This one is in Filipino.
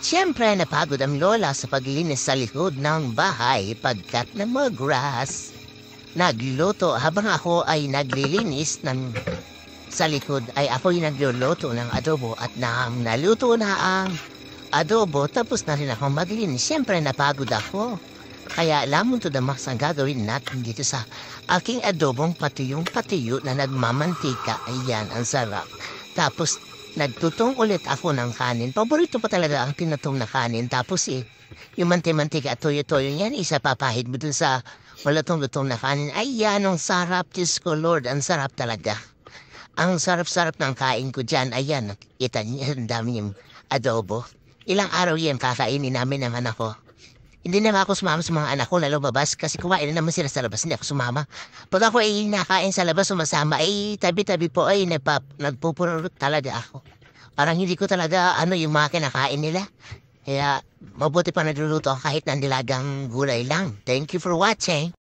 At syempre, napagod ang lola sa paglinis sa likod ng bahay pagkat namagras. Nagluto habang ako ay naglilinis sa likod ay ako yung nagluluto ng adobo at naluto na ang adobo tapos na rin ako maglinis. Syempre, napagod ako. Kaya alam mo to the max ang gagawin natin dito sa aking adobong patiyong-patiyo na nagmamantika. Ayan, ang sarap. Tapos, nagtutong ulit ako ng kanin. Paborito pa talaga ang tinatong na kanin. Tapos yung mantika at toyo-toyo yan, isa papahid mo dun sa malatong-lutong na kanin. Ayan, ang sarap. Diyos ko, Lord, ang sarap talaga. Ang sarap-sarap ng kain ko dyan. Ayan, kita niyo, ang dami yung adobo. Ilang araw yan kakainin namin naman ako. Hindi naman ako sumama sa mga anak ko na lumabas kasi kumain na naman sila sa labas. Hindi ako sumama. Pag ako ay nakain sa labas sumasama, ay tabi-tabi po ay nagpupurot talaga ako. Parang hindi ko talaga yung mga kinakain nila. Kaya mabuti pa nagluluto ako kahit nandilagang gulay lang. Thank you for watching.